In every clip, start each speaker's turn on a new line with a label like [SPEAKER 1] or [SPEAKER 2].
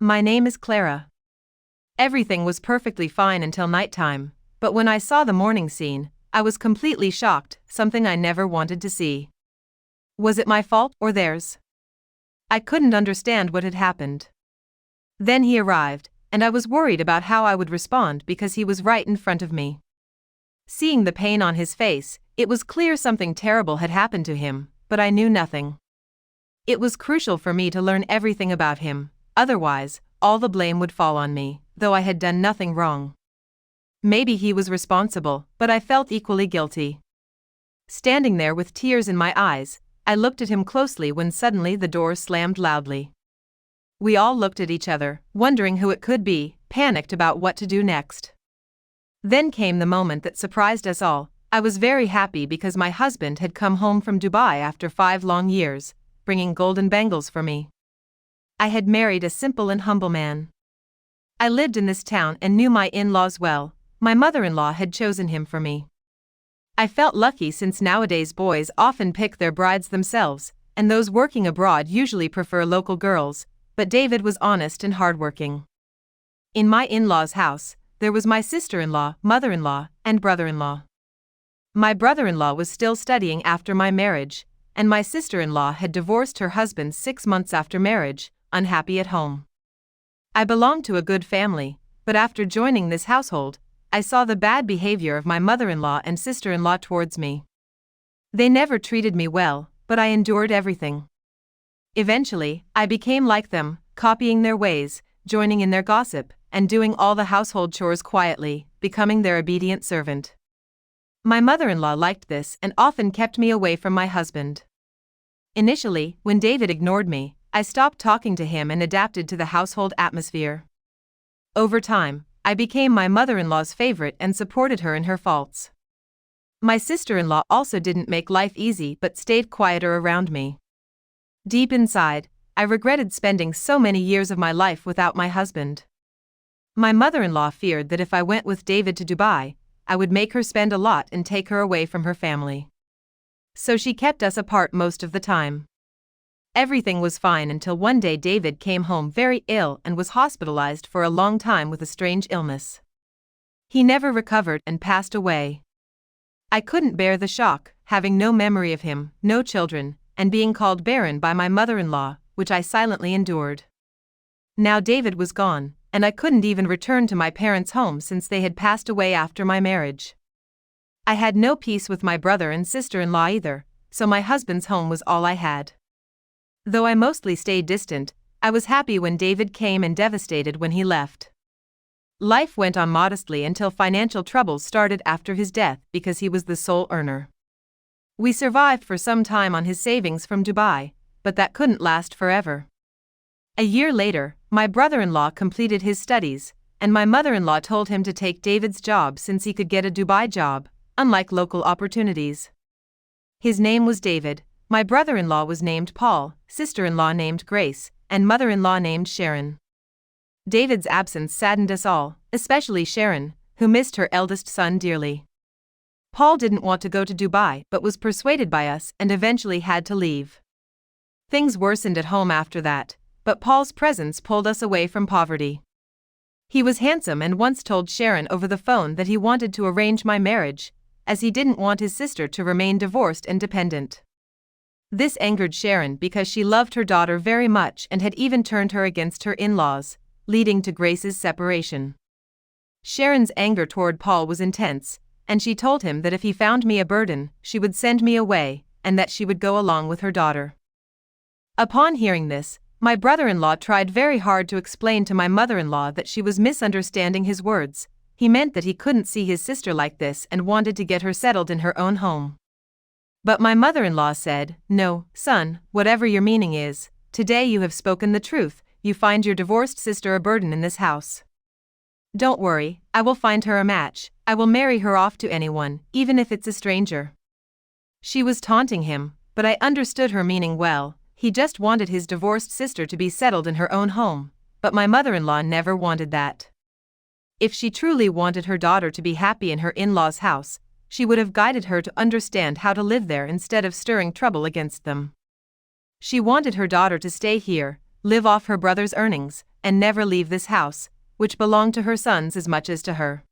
[SPEAKER 1] My name is Clara. Everything was perfectly fine until nighttime, but when I saw the morning scene, I was completely shocked, something I never wanted to see. Was it my fault or theirs? I couldn't understand what had happened. Then he arrived, and I was worried about how I would respond because he was right in front of me. Seeing the pain on his face, it was clear something terrible had happened to him, but I knew nothing. It was crucial for me to learn everything about him, otherwise, all the blame would fall on me, though I had done nothing wrong. Maybe he was responsible, but I felt equally guilty. Standing there with tears in my eyes, I looked at him closely when suddenly the door slammed loudly. We all looked at each other, wondering who it could be, panicked about what to do next. Then came the moment that surprised us all. I was very happy because my husband had come home from Dubai after 5 long years, bringing golden bangles for me. I had married a simple and humble man. I lived in this town and knew my in-laws well. My mother-in-law had chosen him for me. I felt lucky since nowadays boys often pick their brides themselves, and those working abroad usually prefer local girls, but David was honest and hardworking. In my in-laws' house, there was my sister-in-law, mother-in-law, and brother-in-law. My brother-in-law was still studying after my marriage, and my sister-in-law had divorced her husband 6 months after marriage, unhappy at home. I belonged to a good family, but after joining this household, I saw the bad behavior of my mother-in-law and sister-in-law towards me. They never treated me well, but I endured everything. Eventually, I became like them, copying their ways, joining in their gossip, and doing all the household chores quietly, becoming their obedient servant. My mother-in-law liked this and often kept me away from my husband. Initially, when David ignored me, I stopped talking to him and adapted to the household atmosphere. Over time, I became my mother-in-law's favorite and supported her in her faults. My sister-in-law also didn't make life easy but stayed quieter around me. Deep inside, I regretted spending so many years of my life without my husband. My mother-in-law feared that if I went with David to Dubai, I would make her spend a lot and take her away from her family. So she kept us apart most of the time. Everything was fine until one day David came home very ill and was hospitalized for a long time with a strange illness. He never recovered and passed away. I couldn't bear the shock, having no memory of him, no children, and being called barren by my mother-in-law, which I silently endured. Now David was gone, and I couldn't even return to my parents' home since they had passed away after my marriage. I had no peace with my brother and sister-in-law either, so my husband's home was all I had. Though I mostly stayed distant, I was happy when David came and devastated when he left. Life went on modestly until financial troubles started after his death because he was the sole earner. We survived for some time on his savings from Dubai, but that couldn't last forever. A year later, my brother-in-law completed his studies, and my mother-in-law told him to take David's job since he could get a Dubai job, unlike local opportunities. His name was David. My brother-in-law was named Paul, sister-in-law named Grace, and mother-in-law named Sharon. David's absence saddened us all, especially Sharon, who missed her eldest son dearly. Paul didn't want to go to Dubai but was persuaded by us and eventually had to leave. Things worsened at home after that, but Paul's presence pulled us away from poverty. He was handsome and once told Sharon over the phone that he wanted to arrange my marriage, as he didn't want his sister to remain divorced and dependent. This angered Sharon because she loved her daughter very much and had even turned her against her in-laws, leading to Grace's separation. Sharon's anger toward Paul was intense, and she told him that if he found me a burden, she would send me away, and that she would go along with her daughter. Upon hearing this, my brother-in-law tried very hard to explain to my mother-in-law that she was misunderstanding his words. He meant that he couldn't see his sister like this and wanted to get her settled in her own home. But my mother-in-law said, "No, son, whatever your meaning is, today you have spoken the truth. You find your divorced sister a burden in this house. Don't worry, I will find her a match. I will marry her off to anyone, even if it's a stranger." She was taunting him, but I understood her meaning well. He just wanted his divorced sister to be settled in her own home, but my mother-in-law never wanted that. If she truly wanted her daughter to be happy in her in-laws' house, she would have guided her to understand how to live there instead of stirring trouble against them. She wanted her daughter to stay here, live off her brother's earnings, and never leave this house, which belonged to her sons as much as to her.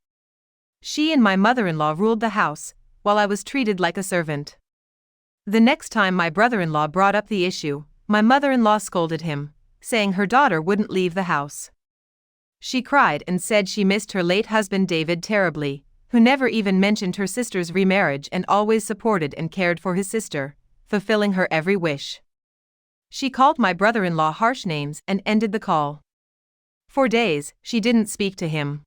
[SPEAKER 1] She and my mother-in-law ruled the house, while I was treated like a servant. The next time my brother-in-law brought up the issue, my mother-in-law scolded him, saying her daughter wouldn't leave the house. She cried and said she missed her late husband David terribly, who never even mentioned her sister's remarriage and always supported and cared for his sister, fulfilling her every wish. She called my brother-in-law harsh names and ended the call. For days, she didn't speak to him.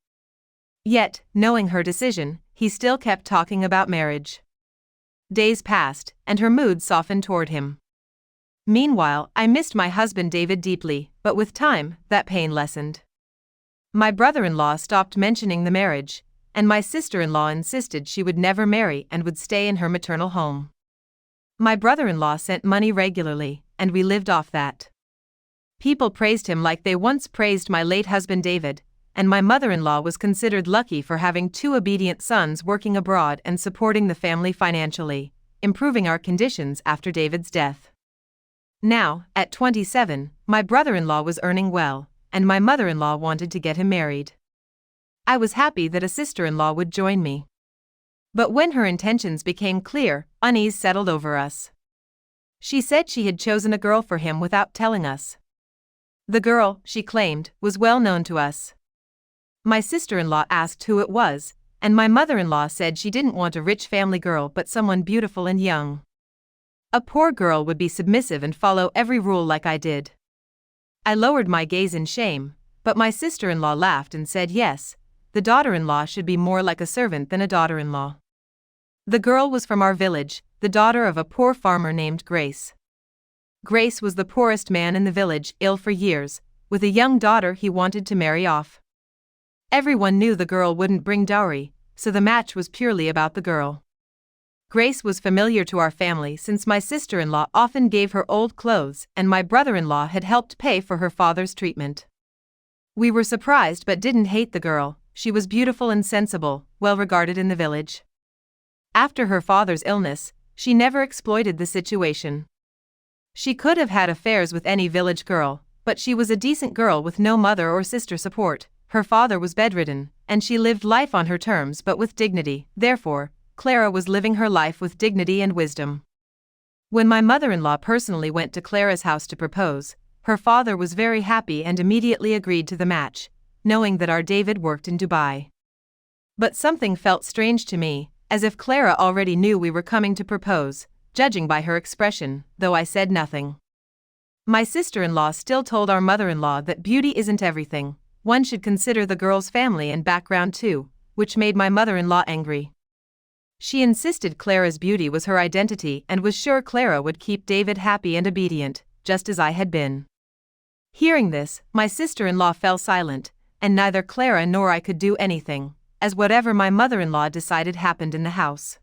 [SPEAKER 1] Yet, knowing her decision, he still kept talking about marriage. Days passed, and her mood softened toward him. Meanwhile, I missed my husband David deeply, but with time, that pain lessened. My brother-in-law stopped mentioning the marriage, and my sister-in-law insisted she would never marry and would stay in her maternal home. My brother-in-law sent money regularly, and we lived off that. People praised him like they once praised my late husband David, and my mother-in-law was considered lucky for having 2 obedient sons working abroad and supporting the family financially, improving our conditions after David's death. Now, at 27, my brother-in-law was earning well, and my mother-in-law wanted to get him married. I was happy that a sister-in-law would join me. But when her intentions became clear, unease settled over us. She said she had chosen a girl for him without telling us. The girl, she claimed, was well known to us. My sister-in-law asked who it was, and my mother-in-law said she didn't want a rich family girl but someone beautiful and young. A poor girl would be submissive and follow every rule like I did. I lowered my gaze in shame, but my sister-in-law laughed and said yes, the daughter-in-law should be more like a servant than a daughter-in-law. The girl was from our village, the daughter of a poor farmer named Grace. Grace was the poorest man in the village, ill for years, with a young daughter he wanted to marry off. Everyone knew the girl wouldn't bring dowry, so the match was purely about the girl. Grace was familiar to our family since my sister-in-law often gave her old clothes and my brother-in-law had helped pay for her father's treatment. We were surprised but didn't hate the girl. She was beautiful and sensible, well regarded in the village. After her father's illness, she never exploited the situation. She could have had affairs with any village girl, but she was a decent girl with no mother or sister support. Her father was bedridden, and she lived life on her terms but with dignity. Therefore, Clara was living her life with dignity and wisdom. When my mother-in-law personally went to Clara's house to propose, her father was very happy and immediately agreed to the match, knowing that our David worked in Dubai. But something felt strange to me, as if Clara already knew we were coming to propose, judging by her expression, though I said nothing. My sister-in-law still told our mother-in-law that beauty isn't everything, one should consider the girl's family and background too, which made my mother-in-law angry. She insisted Clara's beauty was her identity and was sure Clara would keep David happy and obedient, just as I had been. Hearing this, my sister-in-law fell silent, and neither Clara nor I could do anything, as whatever my mother-in-law decided happened in the house.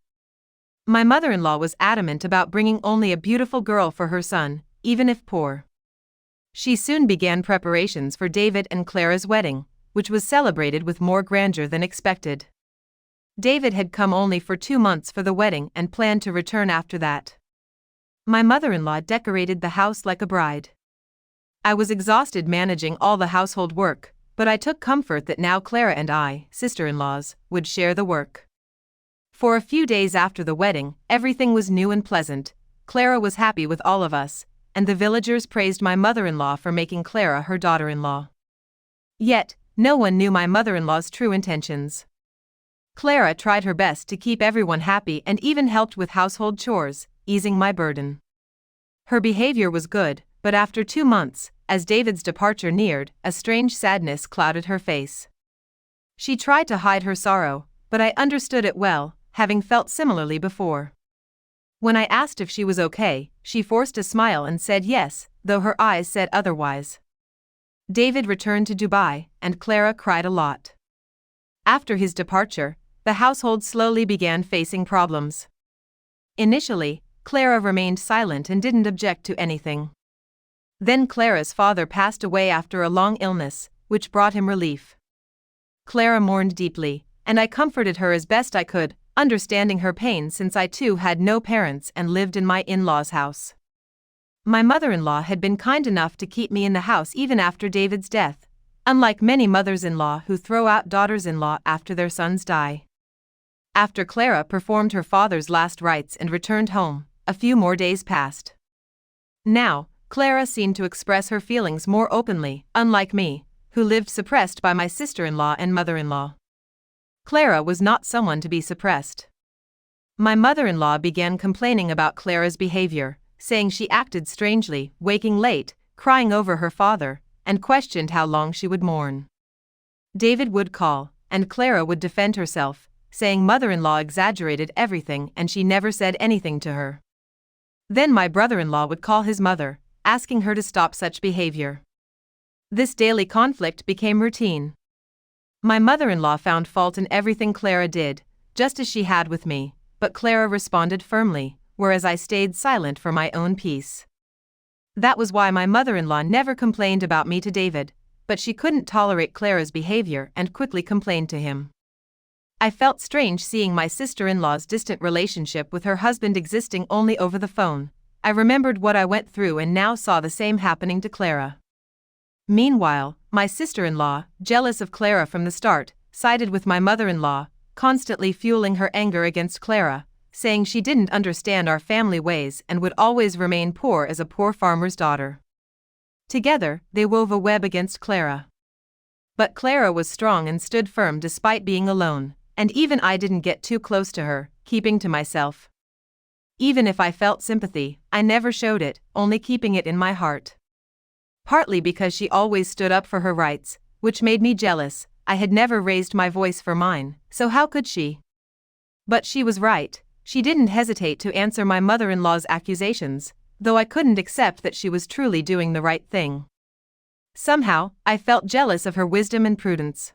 [SPEAKER 1] My mother-in-law was adamant about bringing only a beautiful girl for her son, even if poor. She soon began preparations for David and Clara's wedding, which was celebrated with more grandeur than expected. David had come only for 2 months for the wedding and planned to return after that. My mother-in-law decorated the house like a bride. I was exhausted managing all the household work, but I took comfort that now Clara and I, sister-in-laws, would share the work. For a few days after the wedding, everything was new and pleasant. Clara was happy with all of us, and the villagers praised my mother-in-law for making Clara her daughter-in-law. Yet, no one knew my mother-in-law's true intentions. Clara tried her best to keep everyone happy and even helped with household chores, easing my burden. Her behavior was good, but after 2 months, as David's departure neared, a strange sadness clouded her face. She tried to hide her sorrow, but I understood it well, having felt similarly before. When I asked if she was okay, she forced a smile and said yes, though her eyes said otherwise. David returned to Dubai, and Clara cried a lot. After his departure, the household slowly began facing problems. Initially, Clara remained silent and didn't object to anything. Then Clara's father passed away after a long illness, which brought him relief. Clara mourned deeply, and I comforted her as best I could, understanding her pain since I too had no parents and lived in my in-laws' house. My mother-in-law had been kind enough to keep me in the house even after David's death, unlike many mothers-in-law who throw out daughters-in-law after their sons die. After Clara performed her father's last rites and returned home, a few more days passed. Now, Clara seemed to express her feelings more openly, unlike me, who lived suppressed by my sister-in-law and mother-in-law. Clara was not someone to be suppressed. My mother-in-law began complaining about Clara's behavior, saying she acted strangely, waking late, crying over her father, and questioned how long she would mourn. David would call, and Clara would defend herself, saying mother-in-law exaggerated everything and she never said anything to her. Then my brother-in-law would call his mother, asking her to stop such behavior. This daily conflict became routine. My mother-in-law found fault in everything Clara did, just as she had with me, but Clara responded firmly, whereas I stayed silent for my own peace. That was why my mother-in-law never complained about me to David, but she couldn't tolerate Clara's behavior and quickly complained to him. I felt strange seeing my sister-in-law's distant relationship with her husband existing only over the phone. I remembered what I went through and now saw the same happening to Clara. Meanwhile, my sister-in-law, jealous of Clara from the start, sided with my mother-in-law, constantly fueling her anger against Clara, saying she didn't understand our family ways and would always remain poor as a poor farmer's daughter. Together, they wove a web against Clara. But Clara was strong and stood firm despite being alone, and even I didn't get too close to her, keeping to myself. Even if I felt sympathy, I never showed it, only keeping it in my heart. Partly because she always stood up for her rights, which made me jealous. I had never raised my voice for mine, so how could she? But she was right. She didn't hesitate to answer my mother-in-law's accusations, though I couldn't accept that she was truly doing the right thing. Somehow, I felt jealous of her wisdom and prudence.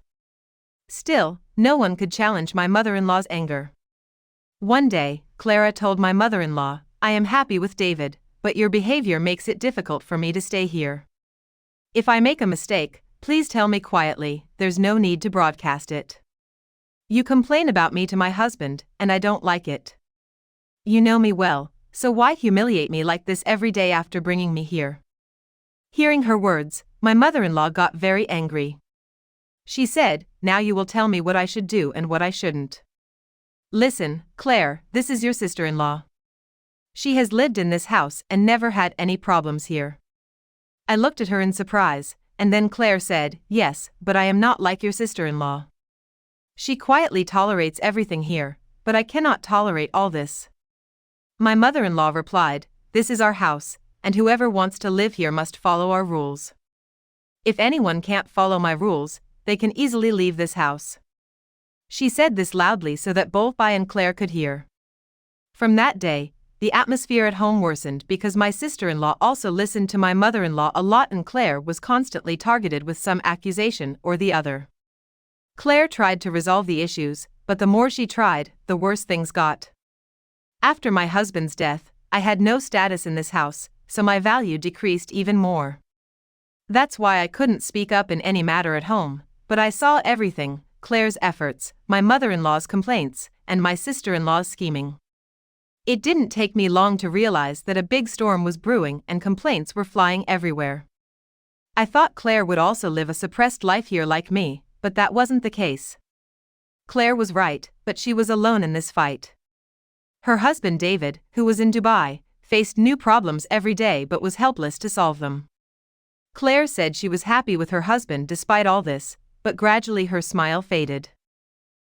[SPEAKER 1] Still, no one could challenge my mother-in-law's anger. One day, Clara told my mother-in-law, "I am happy with David, but your behavior makes it difficult for me to stay here. If I make a mistake, please tell me quietly, there's no need to broadcast it. You complain about me to my husband, and I don't like it. You know me well, so why humiliate me like this every day after bringing me here?" Hearing her words, my mother-in-law got very angry. She said, "Now you will tell me what I should do and what I shouldn't. Listen, Claire, this is your sister-in-law. She has lived in this house and never had any problems here." I looked at her in surprise, and then Claire said, "Yes, but I am not like your sister-in-law. She quietly tolerates everything here, but I cannot tolerate all this." My mother-in-law replied, "This is our house, and whoever wants to live here must follow our rules. If anyone can't follow my rules, they can easily leave this house." She said this loudly so that both I and Claire could hear. From that day, the atmosphere at home worsened because my sister-in-law also listened to my mother-in-law a lot and Claire was constantly targeted with some accusation or the other. Claire tried to resolve the issues, but the more she tried, the worse things got. After my husband's death, I had no status in this house, so my value decreased even more. That's why I couldn't speak up in any matter at home, but I saw everything: Claire's efforts, my mother-in-law's complaints, and my sister-in-law's scheming. It didn't take me long to realize that a big storm was brewing and complaints were flying everywhere. I thought Claire would also live a suppressed life here like me, but that wasn't the case. Claire was right, but she was alone in this fight. Her husband David, who was in Dubai, faced new problems every day but was helpless to solve them. Claire said she was happy with her husband despite all this, but gradually her smile faded.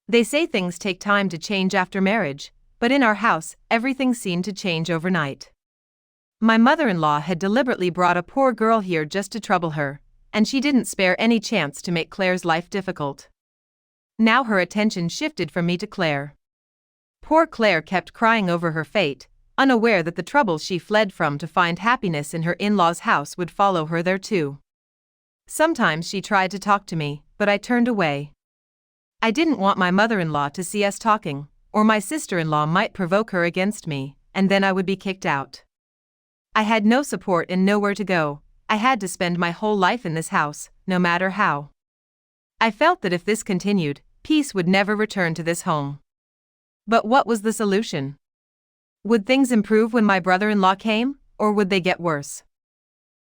[SPEAKER 1] They say things take time to change after marriage, but in our house, everything seemed to change overnight. My mother-in-law had deliberately brought a poor girl here just to trouble her, and she didn't spare any chance to make Claire's life difficult. Now her attention shifted from me to Claire. Poor Claire kept crying over her fate, unaware that the troubles she fled from to find happiness in her in-laws' house would follow her there too. Sometimes she tried to talk to me, but I turned away. I didn't want my mother-in-law to see us talking, or my sister-in-law might provoke her against me, and then I would be kicked out. I had no support and nowhere to go. I had to spend my whole life in this house, no matter how. I felt that if this continued, peace would never return to this home. But what was the solution? Would things improve when my brother-in-law came, or would they get worse?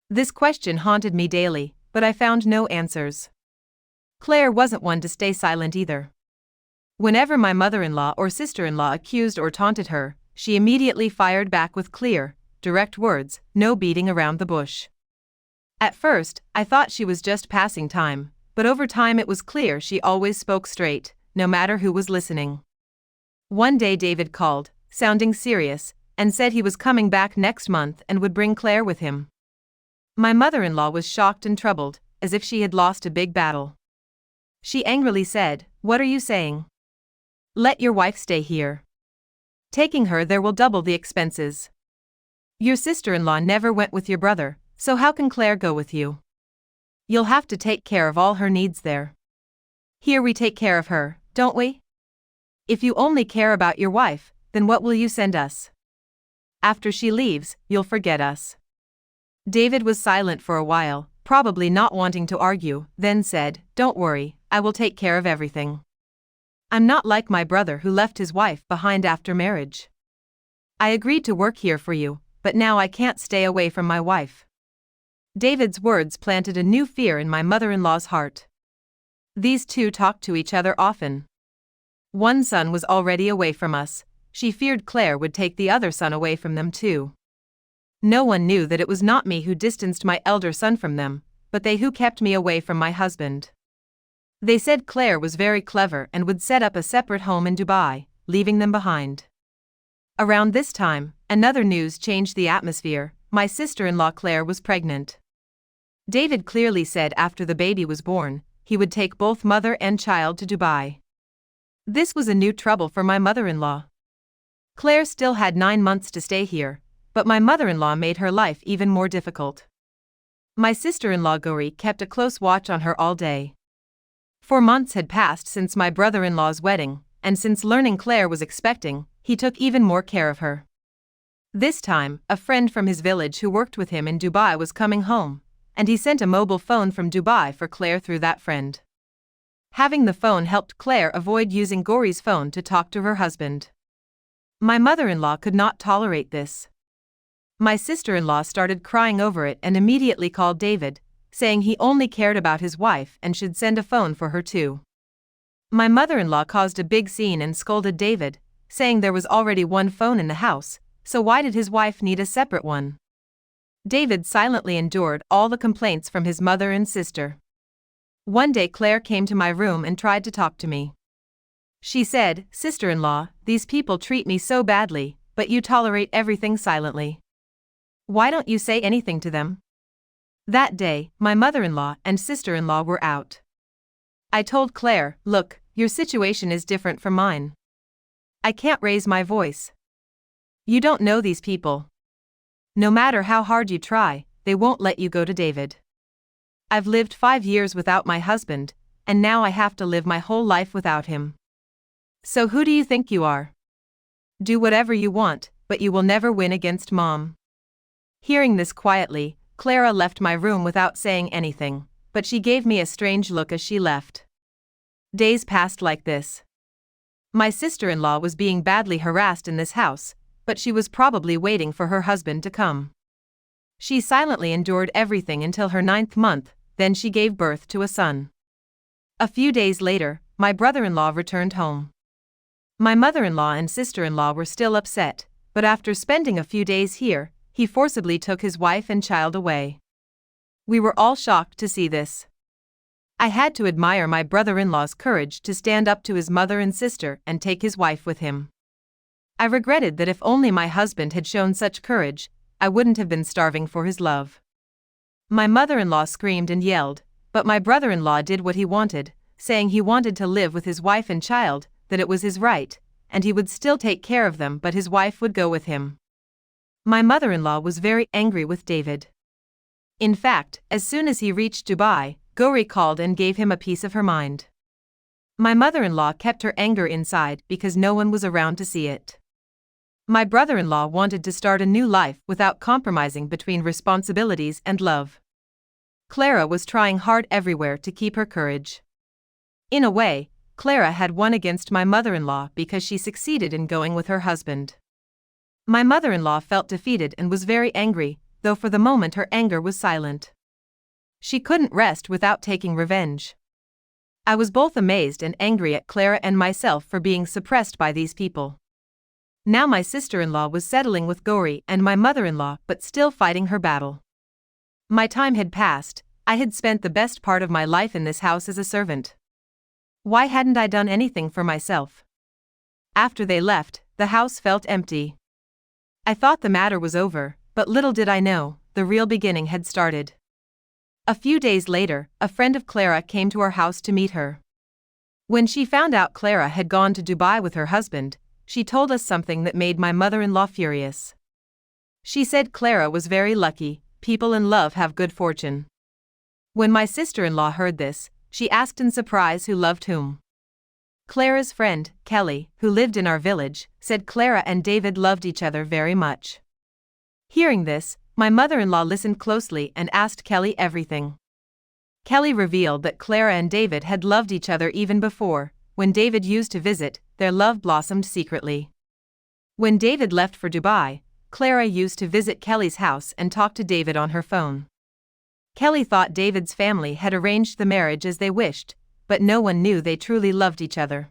[SPEAKER 1] This question haunted me daily, but I found no answers. Claire wasn't one to stay silent either. Whenever my mother-in-law or sister-in-law accused or taunted her, she immediately fired back with clear, direct words, no beating around the bush. At first, I thought she was just passing time, but over time it was clear she always spoke straight, no matter who was listening. One day David called, sounding serious, and said he was coming back next month and would bring Claire with him. My mother-in-law was shocked and troubled, as if she had lost a big battle. She angrily said, "What are you saying? Let your wife stay here. Taking her there will double the expenses. Your sister-in-law never went with your brother, so how can Claire go with you? You'll have to take care of all her needs there. Here we take care of her, don't we? If you only care about your wife, then what will you send us? After she leaves, you'll forget us." David was silent for a while, probably not wanting to argue, then said, "Don't worry, I will take care of everything. I'm not like my brother who left his wife behind after marriage. I agreed to work here for you, but now I can't stay away from my wife." David's words planted a new fear in my mother-in-law's heart. These two talked to each other often. One son was already away from us. She feared Claire would take the other son away from them too. No one knew that it was not me who distanced my elder son from them, but they who kept me away from my husband. They said Claire was very clever and would set up a separate home in Dubai, leaving them behind. Around this time, another news changed the atmosphere. My sister-in-law Claire was pregnant. David clearly said after the baby was born, he would take both mother and child to Dubai. This was a new trouble for my mother-in-law. Claire still had 9 months to stay here, but my mother-in-law made her life even more difficult. My sister-in-law Gauri kept a close watch on her all day. 4 months had passed since my brother-in-law's wedding, and since learning Claire was expecting, he took even more care of her. This time, a friend from his village who worked with him in Dubai was coming home, and he sent a mobile phone from Dubai for Claire through that friend. Having the phone helped Claire avoid using Gauri's phone to talk to her husband. My mother-in-law could not tolerate this. My sister-in-law started crying over it and immediately called David, saying he only cared about his wife and should send a phone for her too. My mother-in-law caused a big scene and scolded David, saying there was already one phone in the house, so why did his wife need a separate one? David silently endured all the complaints from his mother and sister. One day Claire came to my room and tried to talk to me. She said, "Sister-in-law, these people treat me so badly, but you tolerate everything silently. Why don't you say anything to them?" That day, my mother-in-law and sister-in-law were out. I told Claire, "Look, your situation is different from mine. I can't raise my voice. You don't know these people. No matter how hard you try, they won't let you go to David. I've lived 5 years without my husband, and now I have to live my whole life without him. So who do you think you are? Do whatever you want, but you will never win against Mom." Hearing this quietly, Clara left my room without saying anything, but she gave me a strange look as she left. Days passed like this. My sister-in-law was being badly harassed in this house, but she was probably waiting for her husband to come. She silently endured everything until her 9th month, then she gave birth to a son. A few days later, my brother-in-law returned home. My mother-in-law and sister-in-law were still upset, but after spending a few days here, he forcibly took his wife and child away. We were all shocked to see this. I had to admire my brother-in-law's courage to stand up to his mother and sister and take his wife with him. I regretted that if only my husband had shown such courage, I wouldn't have been starving for his love. My mother-in-law screamed and yelled, but my brother-in-law did what he wanted, saying he wanted to live with his wife and child, that it was his right, and he would still take care of them, but his wife would go with him. My mother-in-law was very angry with David. In fact, as soon as he reached Dubai, Gauri called and gave him a piece of her mind. My mother-in-law kept her anger inside because no one was around to see it. My brother-in-law wanted to start a new life without compromising between responsibilities and love. Clara was trying hard everywhere to keep her courage. In a way, Clara had won against my mother-in-law because she succeeded in going with her husband. My mother-in-law felt defeated and was very angry, though for the moment her anger was silent. She couldn't rest without taking revenge. I was both amazed and angry at Clara and myself for being suppressed by these people. Now my sister-in-law was settling with Gauri and my mother-in-law but still fighting her battle. My time had passed, I had spent the best part of my life in this house as a servant. Why hadn't I done anything for myself? After they left, the house felt empty. I thought the matter was over, but little did I know, the real beginning had started. A few days later, a friend of Clara came to our house to meet her. When she found out Clara had gone to Dubai with her husband, she told us something that made my mother-in-law furious. She said Clara was very lucky, people in love have good fortune. When my sister-in-law heard this, she asked in surprise who loved whom. Clara's friend, Kelly, who lived in our village, said Clara and David loved each other very much. Hearing this, my mother-in-law listened closely and asked Kelly everything. Kelly revealed that Clara and David had loved each other even before, when David used to visit, their love blossomed secretly. When David left for Dubai, Clara used to visit Kelly's house and talk to David on her phone. Kelly thought David's family had arranged the marriage as they wished, but no one knew they truly loved each other.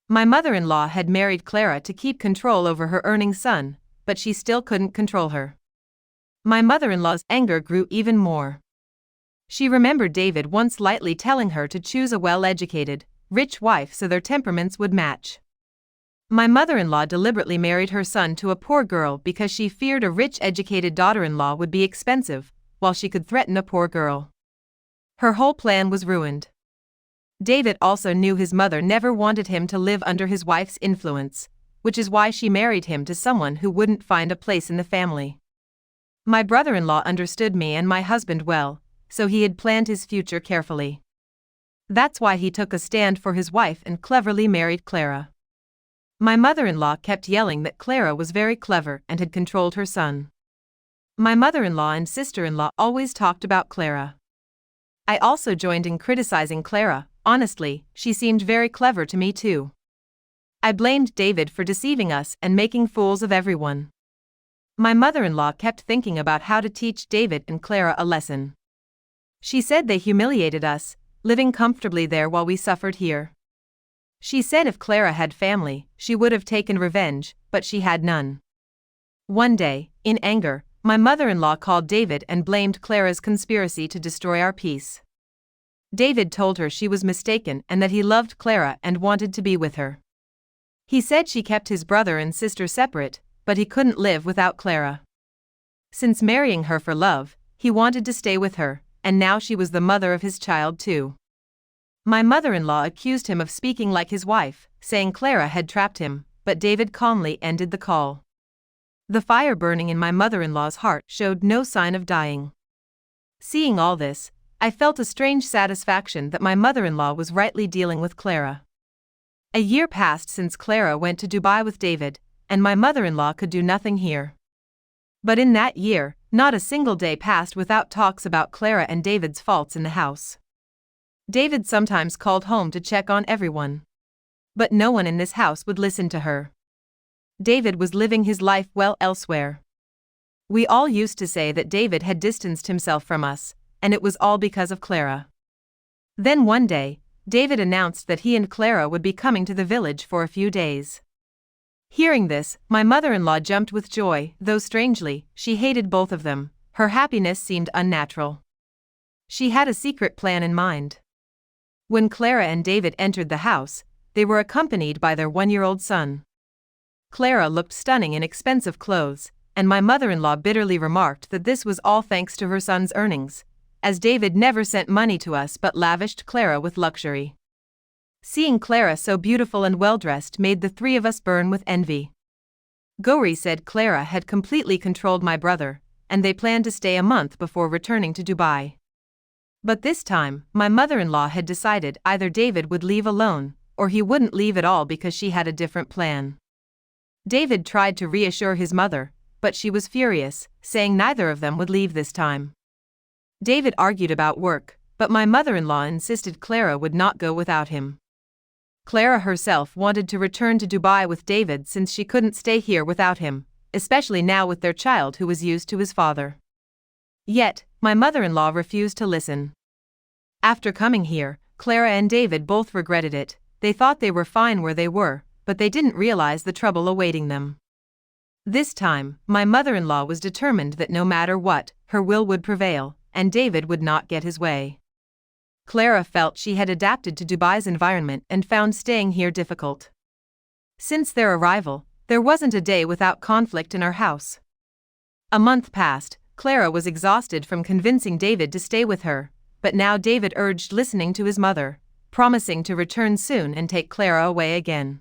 [SPEAKER 1] My mother-in-law had married Clara to keep control over her erring son, but she still couldn't control her. My mother-in-law's anger grew even more. She remembered David once lightly telling her to choose a well-educated, rich wife so their temperaments would match. My mother-in-law deliberately married her son to a poor girl because she feared a rich educated daughter-in-law would be expensive, while she could threaten a poor girl. Her whole plan was ruined. David also knew his mother never wanted him to live under his wife's influence, which is why she married him to someone who wouldn't find a place in the family. My brother-in-law understood me and my husband well, so he had planned his future carefully. That's why he took a stand for his wife and cleverly married Clara. My mother-in-law kept yelling that Clara was very clever and had controlled her son. My mother-in-law and sister-in-law always talked about Clara. I also joined in criticizing Clara. Honestly, she seemed very clever to me too. I blamed David for deceiving us and making fools of everyone. My mother-in-law kept thinking about how to teach David and Clara a lesson. She said they humiliated us, living comfortably there while we suffered here. She said if Clara had family, she would have taken revenge, but she had none. One day, in anger, my mother-in-law called David and blamed Clara's conspiracy to destroy our peace. David told her she was mistaken and that he loved Clara and wanted to be with her. He said she kept his brother and sister separate, but he couldn't live without Clara. Since marrying her for love, he wanted to stay with her, and now she was the mother of his child too. My mother-in-law accused him of speaking like his wife, saying Clara had trapped him, but David calmly ended the call. The fire burning in my mother-in-law's heart showed no sign of dying. Seeing all this, I felt a strange satisfaction that my mother-in-law was rightly dealing with Clara. A year passed since Clara went to Dubai with David, and my mother-in-law could do nothing here. But in that year, not a single day passed without talks about Clara and David's faults in the house. David sometimes called home to check on everyone. But no one in this house would listen to her. David was living his life well elsewhere. We all used to say that David had distanced himself from us, and it was all because of Clara. Then one day, David announced that he and Clara would be coming to the village for a few days. Hearing this, my mother-in-law jumped with joy, though strangely, she hated both of them. Her happiness seemed unnatural. She had a secret plan in mind. When Clara and David entered the house, they were accompanied by their 1-year-old son. Clara looked stunning in expensive clothes, and my mother-in-law bitterly remarked that this was all thanks to her son's earnings, as David never sent money to us but lavished Clara with luxury. Seeing Clara so beautiful and well-dressed made the three of us burn with envy. Gauri said Clara had completely controlled my brother, and they planned to stay a month before returning to Dubai. But this time, my mother-in-law had decided either David would leave alone, or he wouldn't leave at all because she had a different plan. David tried to reassure his mother, but she was furious, saying neither of them would leave this time. David argued about work, but my mother-in-law insisted Clara would not go without him. Clara herself wanted to return to Dubai with David since she couldn't stay here without him, especially now with their child who was used to his father. Yet, my mother-in-law refused to listen. After coming here, Clara and David both regretted it. They thought they were fine where they were, but they didn't realize the trouble awaiting them. This time, my mother-in-law was determined that no matter what, her will would prevail, and David would not get his way. Clara felt she had adapted to Dubai's environment and found staying here difficult. Since their arrival, there wasn't a day without conflict in our house. A month passed. Clara was exhausted from convincing David to stay with her, but now David urged listening to his mother, promising to return soon and take Clara away again.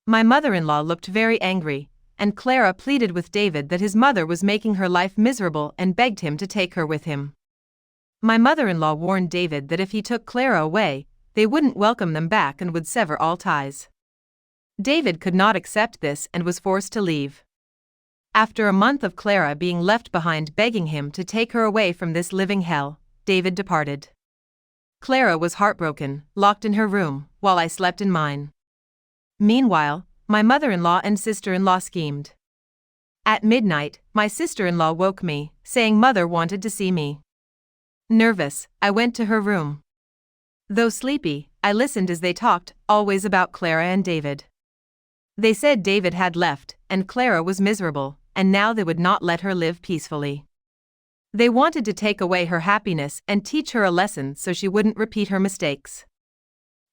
[SPEAKER 1] My mother-in-law looked very angry, and Clara pleaded with David that his mother was making her life miserable and begged him to take her with him. My mother-in-law warned David that if he took Clara away, they wouldn't welcome them back and would sever all ties. David could not accept this and was forced to leave. After a month of Clara being left behind begging him to take her away from this living hell, David departed. Clara was heartbroken, locked in her room, while I slept in mine. Meanwhile, my mother-in-law and sister-in-law schemed. At midnight, my sister-in-law woke me, saying Mother wanted to see me. Nervous, I went to her room. Though sleepy, I listened as they talked, always about Clara and David. They said David had left, and Clara was miserable, and now they would not let her live peacefully. They wanted to take away her happiness and teach her a lesson so she wouldn't repeat her mistakes.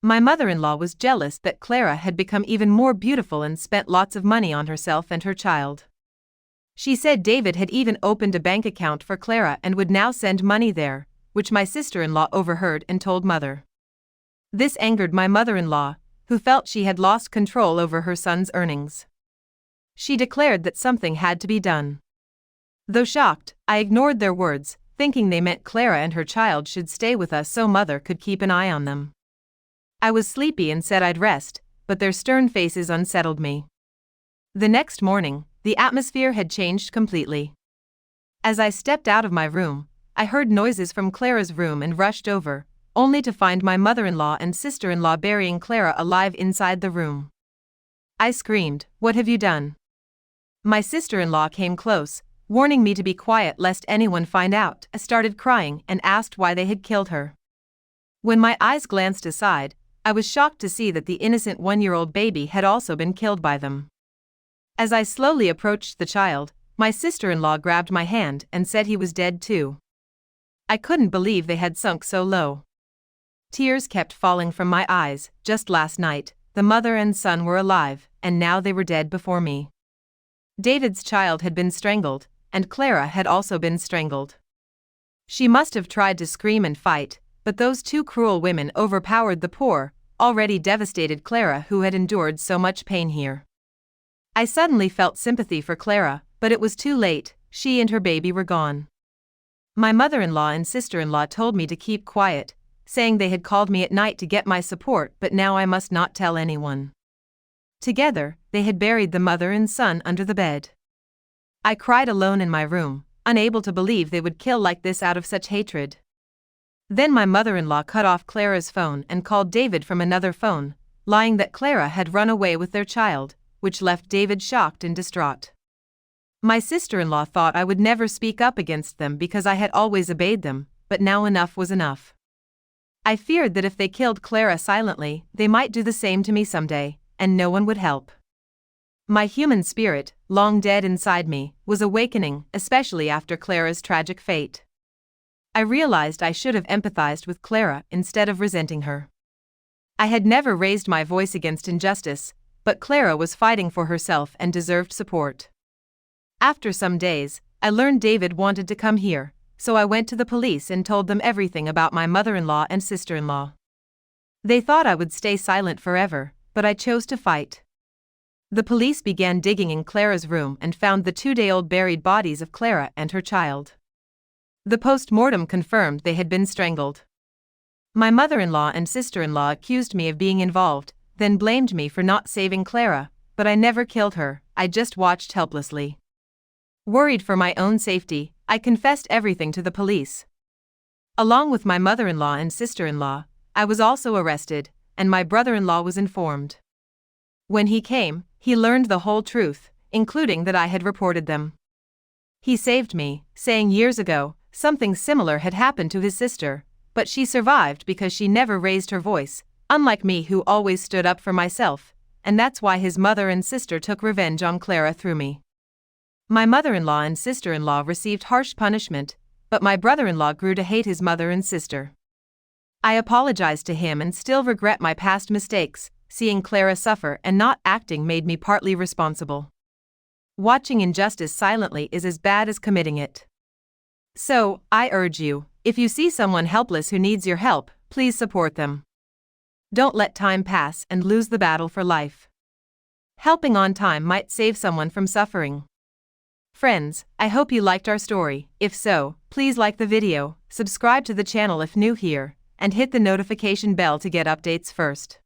[SPEAKER 1] My mother-in-law was jealous that Clara had become even more beautiful and spent lots of money on herself and her child. She said David had even opened a bank account for Clara and would now send money there, which my sister-in-law overheard and told Mother. This angered my mother-in-law, who felt she had lost control over her son's earnings. She declared that something had to be done. Though shocked, I ignored their words, thinking they meant Clara and her child should stay with us so Mother could keep an eye on them. I was sleepy and said I'd rest, but their stern faces unsettled me. The next morning, the atmosphere had changed completely. As I stepped out of my room, I heard noises from Clara's room and rushed over, only to find my mother-in-law and sister-in-law burying Clara alive inside the room. I screamed, "What have you done?" My sister-in-law came close, warning me to be quiet lest anyone find out. I started crying and asked why they had killed her. When my eyes glanced aside, I was shocked to see that the innocent 1-year-old baby had also been killed by them. As I slowly approached the child, my sister-in-law grabbed my hand and said he was dead too. I couldn't believe they had sunk so low. Tears kept falling from my eyes. Just last night, the mother and son were alive, and now they were dead before me. David's child had been strangled, and Clara had also been strangled. She must have tried to scream and fight, but those two cruel women overpowered the poor, already devastated Clara who had endured so much pain here. I suddenly felt sympathy for Clara, but it was too late. She and her baby were gone. My mother-in-law and sister-in-law told me to keep quiet, saying they had called me at night to get my support but now I must not tell anyone. Together, they had buried the mother and son under the bed. I cried alone in my room, unable to believe they would kill like this out of such hatred. Then my mother-in-law cut off Clara's phone and called David from another phone, lying that Clara had run away with their child, which left David shocked and distraught. My sister-in-law thought I would never speak up against them because I had always obeyed them, but now enough was enough. I feared that if they killed Clara silently, they might do the same to me someday, and no one would help. My human spirit, long dead inside me, was awakening, especially after Clara's tragic fate. I realized I should have empathized with Clara instead of resenting her. I had never raised my voice against injustice, but Clara was fighting for herself and deserved support. After some days, I learned David wanted to come here, so I went to the police and told them everything about my mother-in-law and sister-in-law. They thought I would stay silent forever, but I chose to fight. The police began digging in Clara's room and found the 2-day-old buried bodies of Clara and her child. The post-mortem confirmed they had been strangled. My mother-in-law and sister-in-law accused me of being involved, then blamed me for not saving Clara, but I never killed her, I just watched helplessly. Worried for my own safety, I confessed everything to the police. Along with my mother-in-law and sister-in-law, I was also arrested, and my brother-in-law was informed. When he came, he learned the whole truth, including that I had reported them. He saved me, saying years ago, something similar had happened to his sister, but she survived because she never raised her voice, unlike me who always stood up for myself, and that's why his mother and sister took revenge on Clara through me. My mother-in-law and sister-in-law received harsh punishment, but my brother-in-law grew to hate his mother and sister. I apologized to him and still regret my past mistakes. Seeing Clara suffer and not acting made me partly responsible. Watching injustice silently is as bad as committing it. So, I urge you, if you see someone helpless who needs your help, please support them. Don't let time pass and lose the battle for life. Helping on time might save someone from suffering. Friends, I hope you liked our story. If so, please like the video, subscribe to the channel if new here, and hit the notification bell to get updates first.